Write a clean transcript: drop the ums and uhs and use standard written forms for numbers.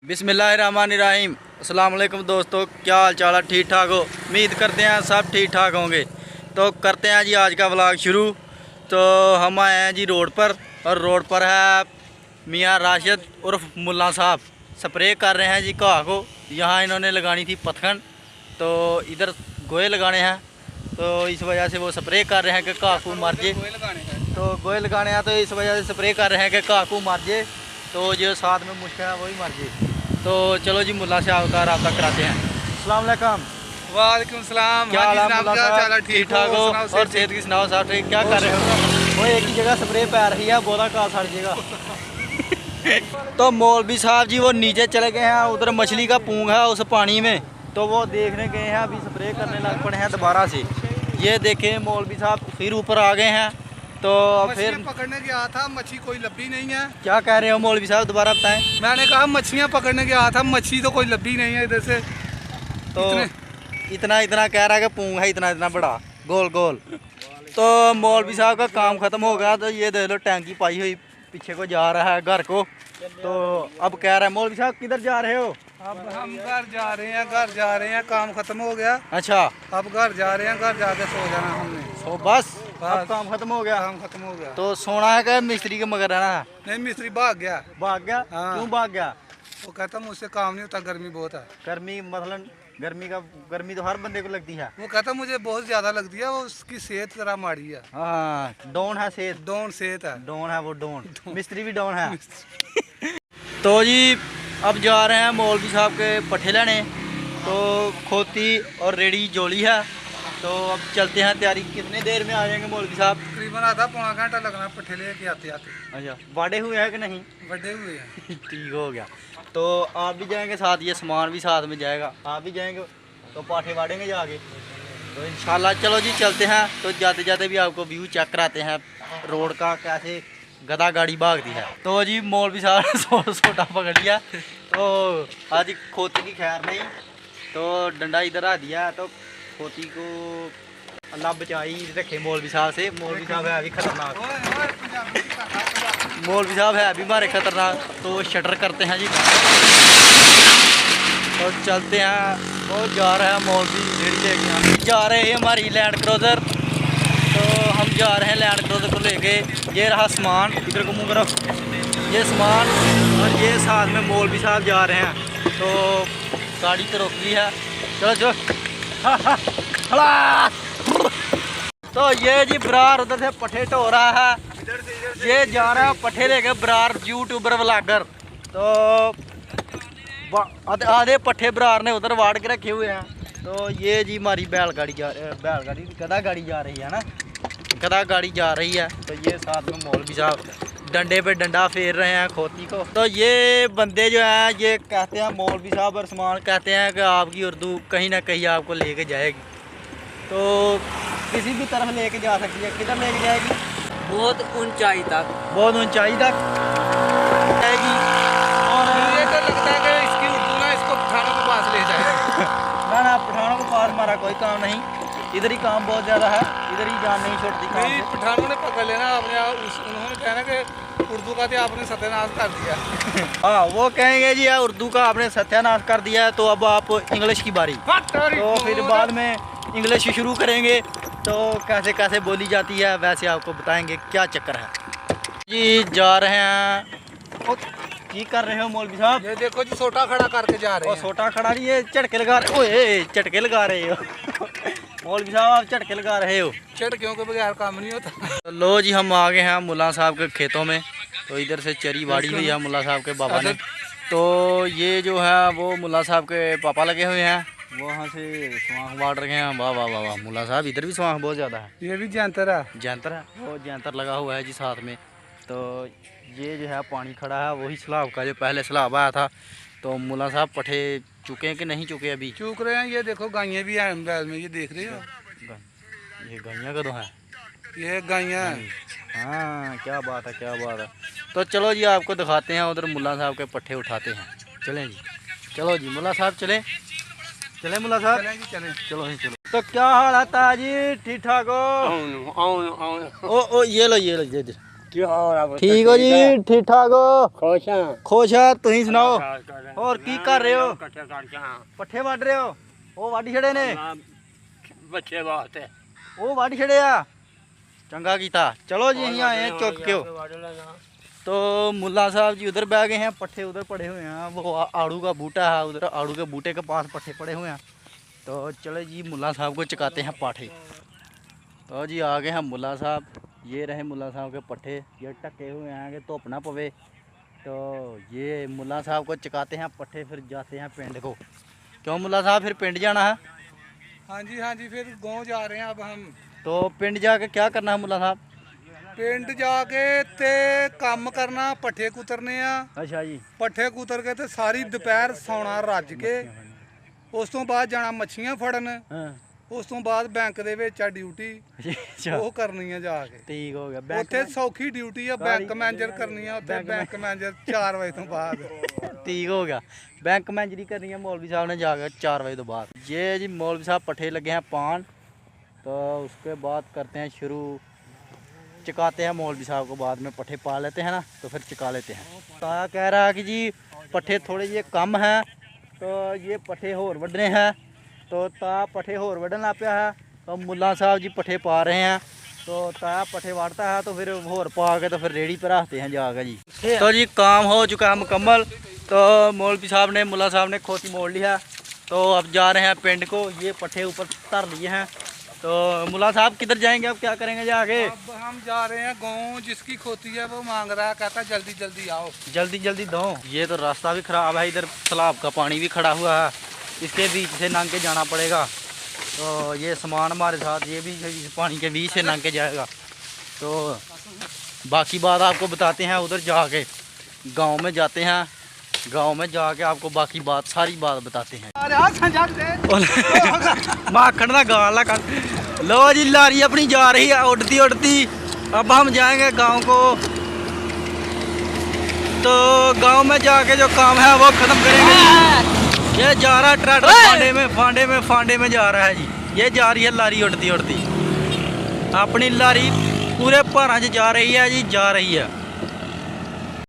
बिस्मिल्लाहिर्रहमानिर्रहीम। अस्सलाम वालेकुम दोस्तों, क्या हाल चाल है? ठीक ठाक हो? उम्मीद करते हैं सब ठीक ठाक होंगे। तो करते हैं जी आज का व्लॉग शुरू। तो हम आए हैं जी रोड पर, और रोड पर है मियाँ राशिद उर्फ मुल्ला साहब। स्प्रे कर रहे हैं जी घाह को। यहाँ इन्होंने लगानी थी पत्थन, तो इधर गोए लगाने हैं, तो इस वजह से वो स्प्रे कर रहे हैं कि घाह को मर जाए। तो गोए लगाने हैं, तो इस वजह से स्प्रे कर रहे हैं कि घाह को मर जाए, तो जो साथ में मुश्किल है वही मर जाए। तो चलो जी मुल्ला से आपका रब्ता कराते हैं। अस्सलाम वालेकुम। वालेकुम सलाम। क्या हाल है मुल्ला साहब? चलो ठीक ठाक हो? और सेहत की सुनाओ साहब? ठीक। क्या कर रहे हो? वो एक ही जगह स्प्रे पै रही है, बोला कहा सड़ जाएगा। तो मौलवी साहब जी वो नीचे चले गए हैं, उधर मछली का पूंग है उस पानी में, तो वो देखने गए हैं। अभी स्प्रे करने लग पड़े हैं दोबारा से। ये देखें मौलवी साहब फिर ऊपर आ गए हैं। तो फिर पकड़ने गया था, मछली कोई लब्भी नहीं है। क्या कह रहे हो मौलवी साहब, दोबारा बताएं। मैंने कहा मछलियाँ पकड़ने गया था, मछली तो कोई लब्भी नहीं है इधर से। तो इतना इतना कह रहा है कि पूंग है इतना इतना बड़ा गोल गोल। तो मौलवी साहब का काम ख़त्म हो गया। तो ये देख लो टैंकी पाई हुई पीछे को जा रहा है घर को। तो अब कह रहा है मौलवी साहब किधर जा रहे हो? अब हम घर जा रहे हैं, काम खत्म हो गया। अच्छा, अब घर जा रहे हैं, घर जाके सो जाना हमने। तो बस अब काम खत्म हो गया। काम खत्म हो गया। तो सोना है कि मिस्त्री के मगर रहना है? नहीं, मिस्त्री भाग गया। भाग गया? हाँ। क्यों भाग गया? वो कहता मुझसे काम नहीं होता, गर्मी बहुत है। गर्मी मतलब गर्मी तो हर बंदे को लगती है। वो कहता मुझे बहुत ज्यादा लगती है, वो उसकी सेहत जरा माड़ी है। हाँ, डॉन है सेहत। डोन सेहत है। डॉन है वो, डॉन। मिस्त्री भी डॉन है। तो जी अब जा रहे हैं मौलवी साहब के पट्ठे लेने। तो खोती और रेडी जोली है, तो अब चलते हैं। तैयारी कितने देर में आ जाएंगे मौलवी साहब? तकरीबन आधा पौना घंटा लगना पट्ठे लेके आते आते। अच्छा, वाडे हुए हैं कि नहीं? बड़े हुए हैं। ठीक हो गया। तो आप भी जाएंगे साथ, ये सामान भी साथ में जाएगा। आप भी जाएंगे तो पाठे वाड़ेंगे जाके। तो इंशाल्लाह चलो जी चलते हैं। तो जाते जाते भी आपको व्यू चेक कराते हैं रोड का, कैसे गधा गाड़ी भागती है। तो जी मौलवी साहब ने सोटा पकड़ लिया। तो आज खोती की खैर नहीं, तो डंडा इधर आ दिया। तो खोती को अल्लाह बचाई रखे मौलवी साहब से। मौलवी साहब है भी खतरनाक, मौलवी साहब है भी हमारे खतरनाक। तो शटर करते हैं जी, तो चलते हैं। वो जा रहा है मौलवी रेडी लेके, जा रहे हैं हमारी लैंड क्रूज़र। तो हम जा रहे हैं लैंड क्रूज़र को लेके। ये रहा सामान, इधर को मुँह करो, ये सामान, और ये साथ में मौलवी साहब जा रहे हैं। तो गाड़ी तो रोक ली है, चलो चलो। तो ये जी बरार उधर से पट्ठे ढो रहा है, ये जा रहा है पट्ठे लेके बरार यूट्यूबर व्लॉगर। तो आधे पट्ठे बरार ने उधर वाड़ के रखे हुए हैं। तो ये जी हमारी बैलगाड़ी गधा गाड़ी जा रही है ना, गधा गाड़ी जा रही है। तो ये साथ में मौलवी साहब डंडे पे डंडा फेर रहे हैं खोती को। तो ये बंदे जो हैं ये कहते हैं मौलवी साहब और समान कहते हैं कि आपकी उर्दू कहीं ना कहीं आपको लेके जाएगी। तो किसी भी तरफ लेके जा सकती है। किधर लेके जाएगी? बहुत ऊंचाई तक, बहुत ऊंचाई तक जाएगी। और ये तो लगता है कि इसकी उर्दू ना इसको पठानों के पास ले जाए। ना पठानों के पास हमारा कोई काम नहीं, इधर ही काम बहुत ज़्यादा है, इधर ही जान नहीं छोड़ती काम नहीं, से। पठानों ने पकड़ लेना आपने, उन्होंने कहना कि उर्दू का तो आपने सत्यानाश कर दिया। हाँ, वो कहेंगे जी यार उर्दू का आपने सत्यानाश कर दिया है, तो अब आप इंग्लिश की बारी। तो फिर बाद में इंग्लिश शुरू करेंगे, तो कैसे कैसे बोली जाती है वैसे आपको बताएंगे क्या चक्कर है। जी जा रहे हैं। की कर रहे हो मौलवी साहब? ये देखो जी सोटा खड़ा करके जा रहे और हैं। सोटा खड़ा नहीं, ये झटके लगा रहे। ओए झटके लगा रहे हो मौलवी साहब, आप झटके लगा रहे हो। झटकियों के बगैर काम नहीं होता। तो लो जी हम आ गए हैं मुल्ला साहब के खेतों में। तो इधर से चरी बाड़ी हुई है मुल्ला साहब के पापा ने। तो ये जो है वो मुल्ला साहब के पापा लगे हुए हैं, वहाँ से स्वांख बांट रखे हैं। वाह वाह वाह वाह, मुल्ला साहब इधर भी स्वांख बहुत ज़्यादा है। ये भी जंतर है। जंतर है, वो जंतर लगा हुआ है जी साथ में। तो ये जो है पानी खड़ा है वही सैलाब का, जो पहले सैलाब आया था। तो मुल्ला साहब पट्ठे चुके हैं कि नहीं चुके? अभी चूक रहे हैं। ये देखो गायें भी हैं बैल में, ये देख रहे हो। ये गैया कदों है? ये गायें हैं। हाँ, क्या बात है क्या बात है। तो चलो जी आपको दिखाते हैं, उधर मुल्ला साहब के पट्ठे उठाते हैं। चलें जी, चलो जी मुल्ला साहब चलें, चलें मुल्ला साहब, चलें जी चलें। चलो ही चलो। तो क्या हाल है ताजी? ठीक ठाक हो? ओ ये लो ਕੀ ਹੋ ਰਿਹਾ ਠੀਕ ਹੋ ਜੀ ਠੀਕ ਠਾਕ ਹੋ ਖੁਸ਼ ਹਾਂ ਖੁਸ਼ ਆ ਤੁਸੀਂ ਸੁਣਾਓ ਹੋਰ ਕੀ ਕਰ ਰਹੇ ਹੋ ਇਕੱਠੇ ਕਰਕੇ ਹਾਂ ਪੱਠੇ ਵੱਢ ਰਹੇ ਹੋ ਉਹ ਵੱਢ ਛੜੇ ਨੇ ਬੱਚੇ ਵਾਸਤੇ ਉਹ ਵੱਢ ਛੜੇ ਆ ਚੰਗਾ ਕੀਤਾ ਚਲੋ जी ਅਸੀਂ आए हैं चुप क्यों तो मुल्ला साहब जी उधर बैठ गए हैं पट्ठे उधर पड़े हुए हैं वो आड़ू का बूटा है उधर आड़ू के बूटे के पास पट्ठे पड़े हुए हैं तो चलो जी मुल्ला साहब को चकाते हैं पाठे तो जी आ गए हैं मुल्ला साहब ये रहे मुल्ला साहब के पट्ठे ये टके हुए हैं कि धुप ना पवे तो ये मुल्ला साहब को चकाते हैं पट्ठे फिर जाते हैं पिंड को क्यों मुल्ला साहब फिर पिंड जाना है हाँ जी फिर गाँव जा रहे हैं अब हम तो पिंड जाके क्या करना है मुल्ला साहब ਪਿੰਡ ਜਾ ਕੇ ਤੇ ਕੰਮ ਕਰਨਾ ਪੱਠੇ ਕੁਤਰਨੇ ਆ अच्छा जी ਪੱਠੇ ਕੁਤਰ ਕੇ ਤੇ ਸਾਰੀ ਦੁਪਹਿਰ ਸੌਣਾ ਰੱਜ ਕੇ ਉਸ ਤੋਂ ਬਾਅਦ ਜਾਣਾ ਮੱਛੀਆਂ ਫੜਨ हाँ ਉਸ ਤੋਂ ਬਾਅਦ ਬੈਂਕ ਦੇ ਵਿੱਚ ਆ ਡਿਊਟੀ अच्छा ਉਹ ਕਰਨੀ ਆ ਜਾ ਕੇ ठीक हो गया बैंक ਉੱਥੇ ਸੌਖੀ ਡਿਊਟੀ ਆ ਬੈਂਕ ਮੈਨੇਜਰ ਕਰਨੀ ਆ ਉੱਥੇ ਬੈਂਕ ਮੈਨੇਜਰ 4 ਵਜੇ ਤੋਂ ਬਾਅਦ ठीक हो गया बैंक मैनेजरी करनी है मौलवी साहब ने जाकर 4 बजे तो बाद ये जी मौलवी साहब पट्ठे लगे हैं पान तो उसके बाद करते हैं शुरू चकाते हैं मौलवी साहब को बाद में पट्ठे पा लेते हैं ना तो फिर चका लेते हैं ताया कह रहा है कि जी पट्ठे थोड़े ये कम हैं तो ये पट्ठे होर वड्डने हैं तो ता पट्ठे होर वड्डन लग पिया है तो मुल्ला साहब जी पट्ठे पा रहे हैं तो ताया पट्ठे वाड़ता है तो फिर होर पा के तो फिर रेड़ी पर रखते हैं जाकर जी तो जी काम हो चुका है मुकम्मल तो मौलवी साहब ने मुल्ला साहब ने खोती मोड़ लिया तो अब जा रहे हैं पिंड को ये पट्ठे ऊपर धर लिए हैं तो मुल्ला साहब किधर जाएंगे अब क्या करेंगे जाके अब हम जा रहे हैं गाँव जिसकी खोती है वो मांग रहा है कहता जल्दी जल्दी आओ जल्दी जल्दी दो ये तो रास्ता भी ख़राब है इधर तालाब का पानी भी खड़ा हुआ है इसके बीच से लंघ के जाना पड़ेगा तो ये सामान हमारे साथ ये भी इस पानी के बीच से लंघ के जाएगा तो बाकी बात आपको बताते हैं उधर जाके गांव में जाते हैं गांव में जाके आपको बाकी बात सारी बात बताते हैं माखन का गाला कर लो जी लारी अपनी जा रही है उड़ती उड़ती अब हम जाएंगे गांव को तो गांव में जाके जो काम है वो खत्म करेंगे ये जा रहा है ट्रैक्टर फांडे में जा रहा है जी ये जा रही है लारी उड़ती उड़ती अपनी लारी पूरे भारा च जा रही है जी जा रही है